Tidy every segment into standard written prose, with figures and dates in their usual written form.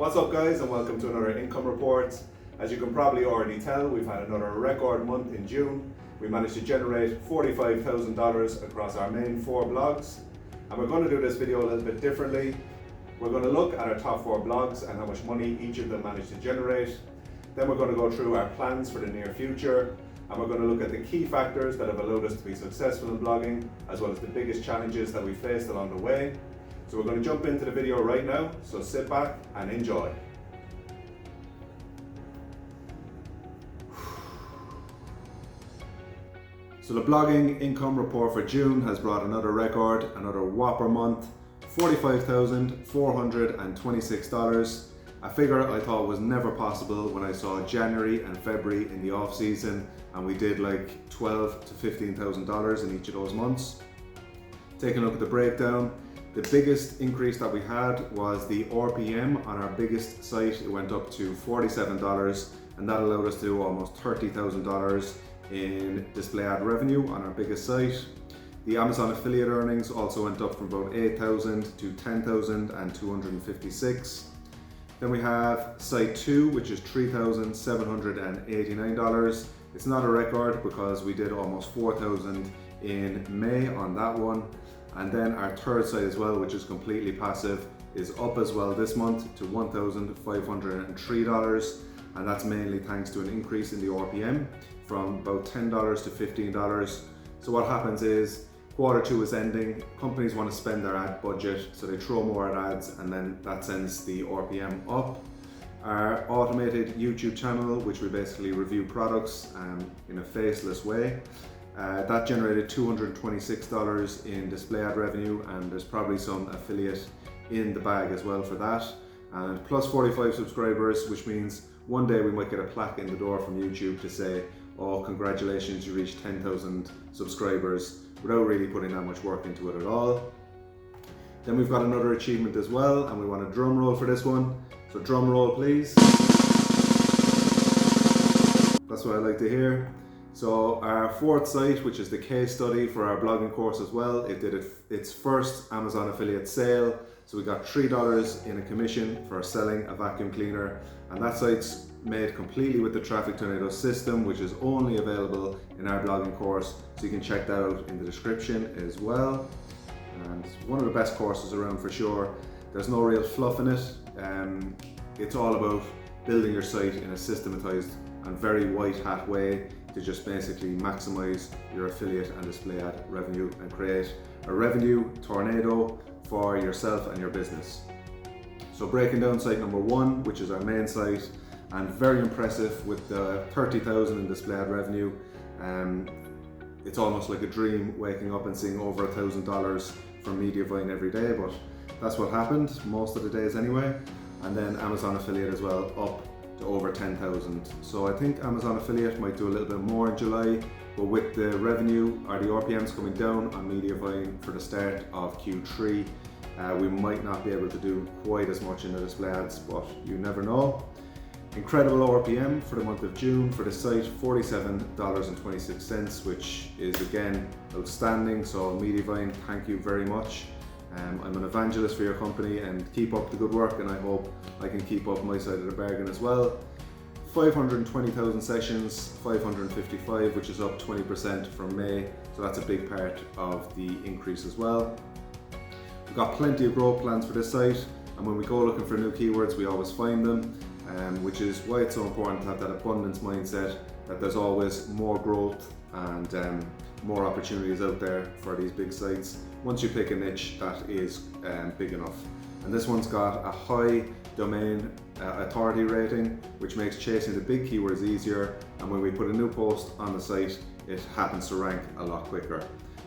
What's up guys, and welcome to another income report. As you can probably already tell, we've had another record month in June. We managed to generate $45,000 across our main 4 blogs. And we're going to do this video a little bit differently. We're going to look at our top 4 blogs and how much money each of them managed to generate. Then we're going to go through our plans for the near future. And we're going to look at the key factors that have allowed us to be successful in blogging, as well as the biggest challenges that we faced along the way. So we're going to jump into the video right now, so sit back and enjoy. So the blogging income report for June has brought another record, another whopper month, $45,426. A figure I thought was never possible when I saw January and February in the off season, and we did like $12,000 to $15,000 in each of those months. Taking a look at the breakdown, the biggest increase that we had was the RPM on our biggest site. It went up to $47, and that allowed us to do almost $30,000 in display ad revenue on our biggest site. The Amazon affiliate earnings also went up from about $8,000 to $10,256. Then we have site 2, which is $3,789. It's not a record because we did almost $4,000 in May on that one. And then our third site as well, which is completely passive, is up as well this month to $1,503. And that's mainly thanks to an increase in the RPM from about $10 to $15. So what happens is, Q2 is ending, companies want to spend their ad budget, so they throw more at ads, and then that sends the RPM up. Our automated YouTube channel, which we basically review products in a faceless way, that generated $226 in display ad revenue, and there's probably some affiliate in the bag as well for that. And plus 45 subscribers, which means one day we might get a plaque in the door from YouTube to say, oh, congratulations, you reached 10,000 subscribers, without really putting that much work into it at all. Then we've got another achievement as well, and we want a drum roll for this one. So drum roll please. That's what I like to hear. So our 4th site, which is the case study for our blogging course as well, it did its first Amazon affiliate sale. So we got $3 in a commission for selling a vacuum cleaner, and that site's made completely with the Traffic Tornado system, which is only available in our blogging course. So you can check that out in the description as well. And one of the best courses around for sure. There's no real fluff in it. It's all about building your site in a systematized and very white hat way to just basically maximize your affiliate and display ad revenue and create a revenue tornado for yourself and your business. So breaking down site number 1, which is our main site, and very impressive with the $30,000 in display ad revenue. It's almost like a dream waking up and seeing over $1,000 from Mediavine every day, but that's what happened most of the days anyway. And then Amazon affiliate as well, up to over 10,000. So I think Amazon affiliate might do a little bit more in July, but with the revenue or the RPMs coming down on Mediavine for the start of Q3, we might not be able to do quite as much in the display ads, but you never know. Incredible RPM for the month of June for the site, $47.26, which is again outstanding. So Mediavine, thank you very much. I'm an evangelist for your company, and keep up the good work, and I hope I can keep up my side of the bargain as well. 520,000 sessions, 555, which is up 20% from May, so that's a big part of the increase as well. We've got plenty of growth plans for this site, and when we go looking for new keywords, we always find them, which is why it's so important to have that abundance mindset, that there's always more growth and more opportunities out there for these big sites once you pick a niche that is big enough. And this one's got a high domain authority rating, which makes chasing the big keywords easier, and when we put a new post on the site, it happens to rank a lot quicker.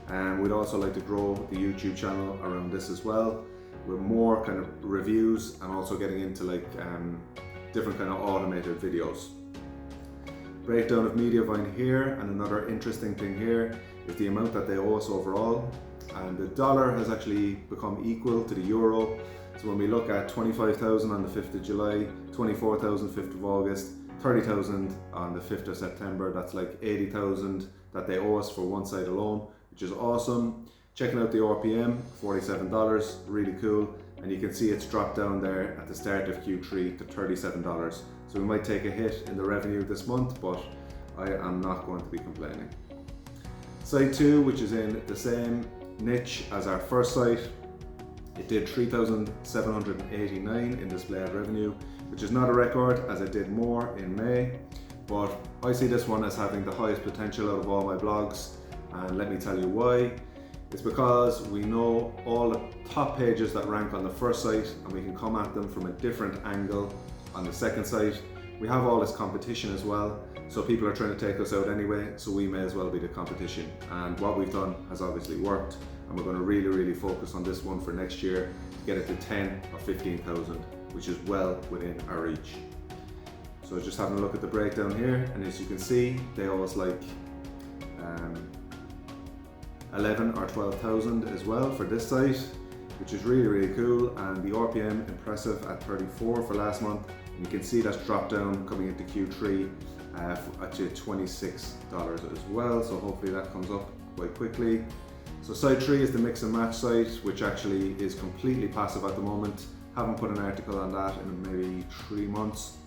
And we'd also like to grow the YouTube channel around this as well, with more kind of reviews and also getting into like different kind of automated videos. Breakdown of Mediavine here, and another interesting thing here is the amount that they owe us overall, and the dollar has actually become equal to the euro. So when we look at 25,000 on the 5th of July, 24,000 5th of August, 30,000 on the 5th of September, that's like 80,000 that they owe us for one site alone, which is awesome. Checking out the RPM, $47, really cool. and you can see it's dropped down there at the start of Q3 to $37. So we might take a hit in the revenue this month, but I am not going to be complaining. Site 2, which is in the same niche as our first site, it did 3,789 in display ad revenue, which is not a record as it did more in May, but I see this one as having the highest potential out of all my blogs, and let me tell you why. It's because we know all the top pages that rank on the first site and we can come at them from a different angle on the second site. We have all this competition as well, so people are trying to take us out anyway, so we may as well be the competition. And what we've done has obviously worked, and we're going to really focus on this one for next year to get it to 10 or 15,000, which is well within our reach. So just having a look at the breakdown here, and as you can see, they always like 11 or 12,000 as well for this site, which is really cool, and the RPM impressive at 34 for last month, and you can see that's dropped down coming into Q3 to $26 as well, so hopefully that comes up quite quickly. So site 3 is the mix and match site, which actually is completely passive at the moment. Haven't put an article on that in maybe 3 months,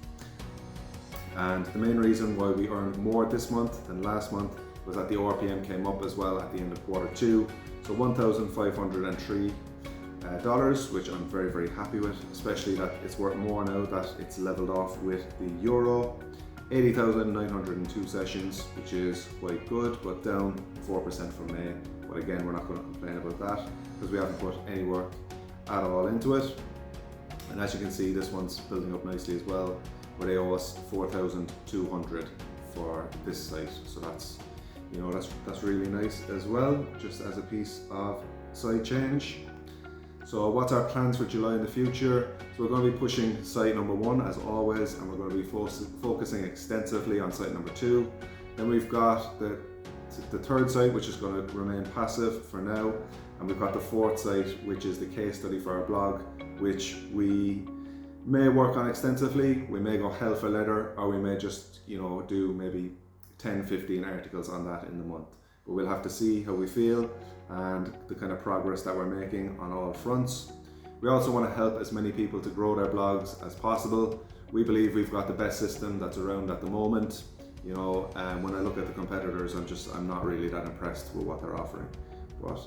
and the main reason why we earned more this month than last month was that the RPM came up as well at the end of Q2, so $1,503, which I'm very happy with, especially that it's worth more now that it's leveled off with the euro. 80,902 sessions, which is quite good, but down 4% from May. But again, we're not going to complain about that because we haven't put any work at all into it. And as you can see, this one's building up nicely as well, where they owe us 4,200 for this site. So that's, you know, that's really nice as well, just as a piece of side change. So what's our plans for July in the future? So we're going to be pushing site number 1 as always, and we're going to be focusing extensively on site number 2. Then we've got the third site, which is going to remain passive for now, and we've got the fourth site, which is the case study for our blog, which we may work on extensively. We may go hell for leather, or we may just, you know, do maybe 10-15 articles on that in the month, but we'll have to see how we feel and the kind of progress that we're making on all fronts. We also want to help as many people to grow their blogs as possible. We believe we've got the best system that's around at the moment. You know, when I look at the competitors, I'm not really that impressed with what they're offering. But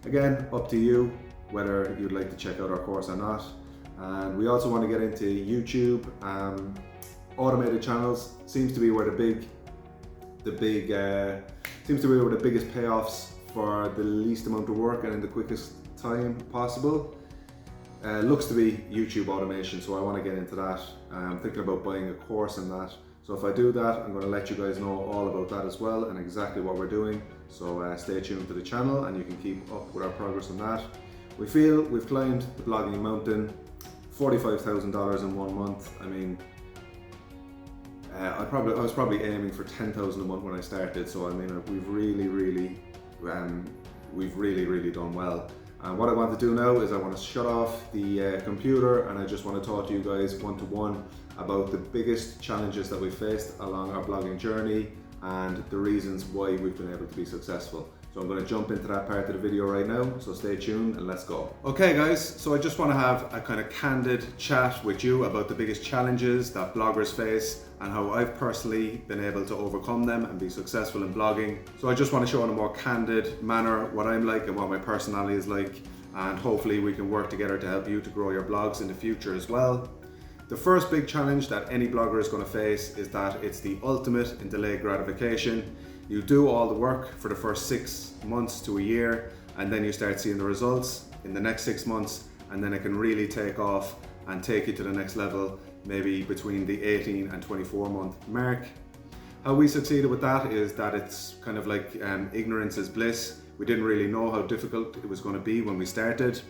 again, up to you whether you'd like to check out our course or not. And we also want to get into YouTube. Automated channels seems to be where the biggest payoffs for the least amount of work and in the quickest time possible. Looks to be YouTube automation, so I want to get into that. I'm thinking about buying a course in that. So if I do that, I'm going to let you guys know all about that as well and exactly what we're doing. So stay tuned to the channel and you can keep up with our progress on that. We feel we've climbed the blogging mountain, $45,000 in 1 month. I mean, I was probably aiming for 10,000 a month when I started. So I mean, we've really done well. And what I want to do now is I want to shut off the computer, and I just want to talk to you guys one-to-one about the biggest challenges that we faced along our blogging journey and the reasons why we've been able to be successful. So I'm going to jump into that part of the video right now, so stay tuned and let's go. Okay guys, so I just want to have a kind of candid chat with you about the biggest challenges that bloggers face and how I've personally been able to overcome them and be successful in blogging. So I just want to show in a more candid manner what I'm like and what my personality is like, and hopefully we can work together to help you to grow your blogs in the future as well. The first big challenge that any blogger is going to face is that it's the ultimate in delayed gratification. You do all the work for the first 6 months to a year, and then you start seeing the results in the next 6 months, and then it can really take off and take you to the next level, maybe between the 18 and 24 month mark. How we succeeded with that is that it's kind of like ignorance is bliss. We didn't really know how difficult it was going to be when we started.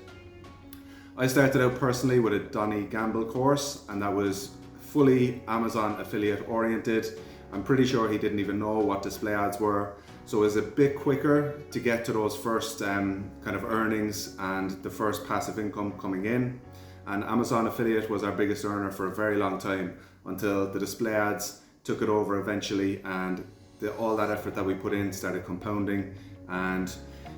I started out personally with a Donny Gamble course, and that was fully Amazon affiliate oriented. I'm pretty sure he didn't even know what display ads were. So it was a bit quicker to get to those first kind of earnings and the first passive income coming in. And Amazon affiliate was our biggest earner for a very long time until the display ads took it over eventually, and all that effort that we put in started compounding. And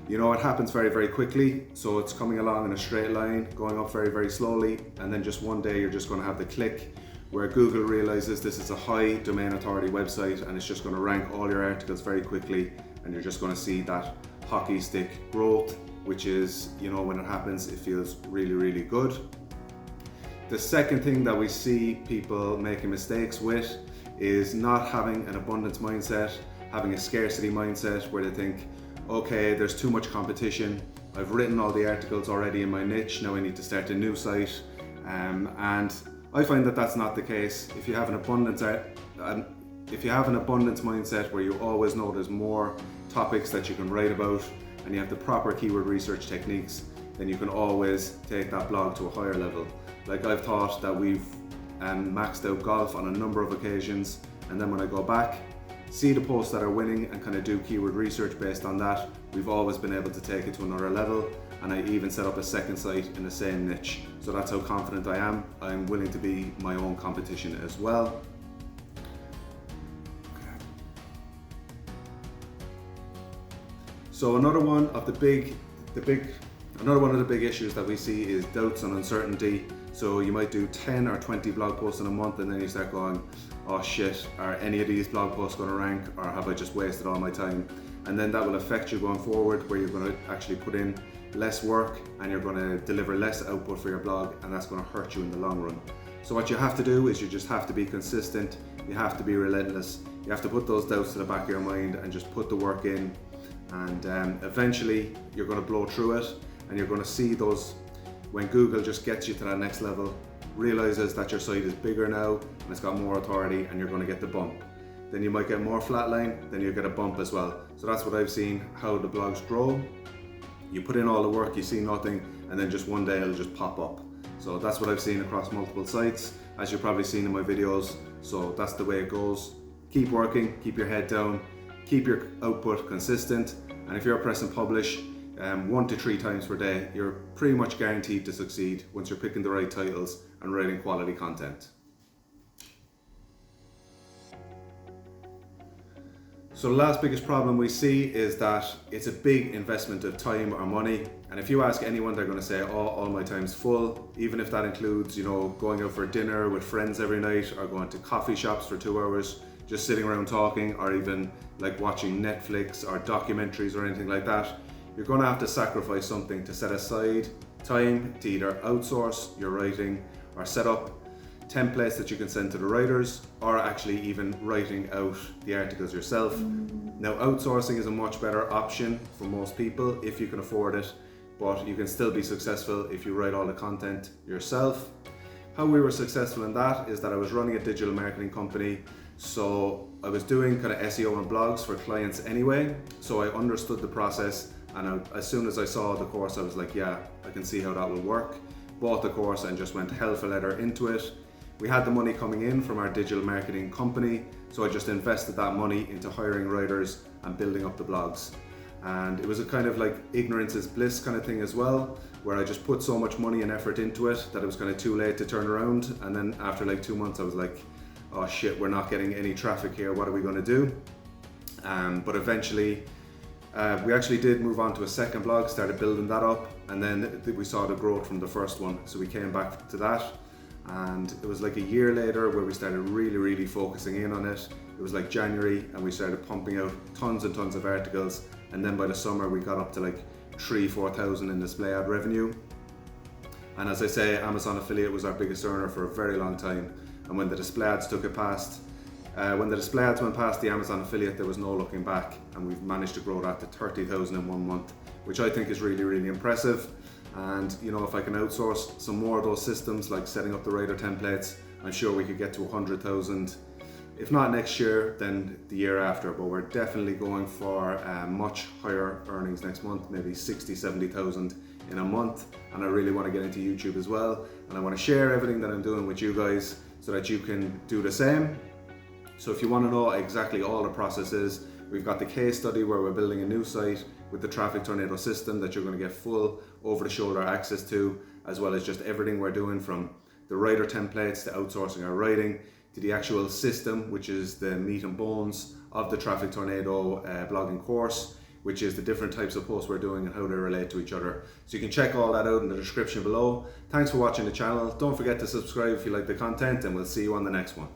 You know, it happens very, very quickly. So it's coming along in a straight line, going up very, very slowly. And then just one day you're just going to have the click where Google realizes this is a high domain authority website and it's just going to rank all your articles very quickly. And you're just going to see that hockey stick growth, which is, you know, when it happens, it feels really, really good. The second thing that we see people making mistakes with is not having an abundance mindset, having a scarcity mindset where they think, okay, there's too much competition. I've written all the articles already in my niche. Now I need to start a new site. And I find that that's not the case. If you have an abundance mindset where you always know there's more topics that you can write about and you have the proper keyword research techniques, then you can always take that blog to a higher level. Like I've thought that we've maxed out golf on a number of occasions, and then when I go back, see the posts that are winning and kind of do keyword research based on that, we've always been able to take it to another level. And I even set up a second site in the same niche. So that's how confident I am. I'm willing to be my own competition as well. So another one of the big issues that we see is doubts and uncertainty. So you might do 10 or 20 blog posts in a month and then you start going, oh shit, are any of these blog posts going to rank, or have I just wasted all my time? And then that will affect you going forward, where you're going to actually put in less work and you're going to deliver less output for your blog, and that's going to hurt you in the long run. So what you have to do is you just have to be consistent, you have to be relentless, you have to put those doubts to the back of your mind and just put the work in, and eventually you're going to blow through it, and you're going to see those, when Google just gets you to that next level, realizes that your site is bigger now and it's got more authority, and you're going to get the bump. Then you might get more flatline, then you'll get a bump as well. So that's what I've seen, how the blogs grow. You put in all the work, you see nothing, and then just one day it'll just pop up. So that's what I've seen across multiple sites, as you've probably seen in my videos. So that's the way it goes. Keep working, keep your head down, keep your output consistent, and if you're pressing publish 1 to 3 times per day, you're pretty much guaranteed to succeed once you're picking the right titles and writing quality content. So the last biggest problem we see is that it's a big investment of time or money. And if you ask anyone, they're going to say, oh, all my time's full. Even if that includes, you know, going out for dinner with friends every night, or going to coffee shops for 2 hours, just sitting around talking, or even like watching Netflix or documentaries or anything like that. You're going to have to sacrifice something to set aside time to either outsource your writing or set up templates that you can send to the writers, or actually even writing out the articles yourself. Now, outsourcing is a much better option for most people if you can afford it, but you can still be successful if you write all the content yourself. How we were successful in that is that I was running a digital marketing company, so I was doing kind of SEO and blogs for clients anyway, so I understood the process, and as soon as I saw the course I was like, yeah, I can see how that will work. Bought the course and just went hell for leather into it. We had the money coming in from our digital marketing company, so I just invested that money into hiring writers and building up the blogs. And it was a kind of like ignorance is bliss kind of thing as well, where I just put so much money and effort into it that it was kind of too late to turn around. And then after like 2 months I was like, oh shit, we're not getting any traffic here, what are we going to do? But eventually we actually did move on to a second blog, started building that up, and then we saw the growth from the first one, so we came back to that. And it was like a year later where we started really focusing in on it. It was like January, and we started pumping out tons and tons of articles, and then by the summer we got up to like 3,000-4,000 in display ad revenue. And as I say, Amazon affiliate was our biggest earner for a very long time, and when the display ads went past the Amazon affiliate, there was no looking back, and we've managed to grow that to 30,000 in 1 month, which I think is really impressive. And you know, if I can outsource some more of those systems, like setting up the writer templates, I'm sure we could get to 100,000, if not next year, then the year after. But we're definitely going for much higher earnings next month, maybe 60,000-70,000 in a month. And I really want to get into YouTube as well, and I want to share everything that I'm doing with you guys so that you can do the same. So if you want to know exactly all the processes, we've got the case study where we're building a new site with the Traffic Tornado system that you're going to get full over-the-shoulder access to, as well as just everything we're doing, from the writer templates to outsourcing our writing to the actual system, which is the meat and bones of the Traffic Tornado blogging course. which is the different types of posts we're doing and how they relate to each other. So you can check all that out in the description below. Thanks for watching the channel. Don't forget to subscribe if you like the content, and we'll see you on the next one.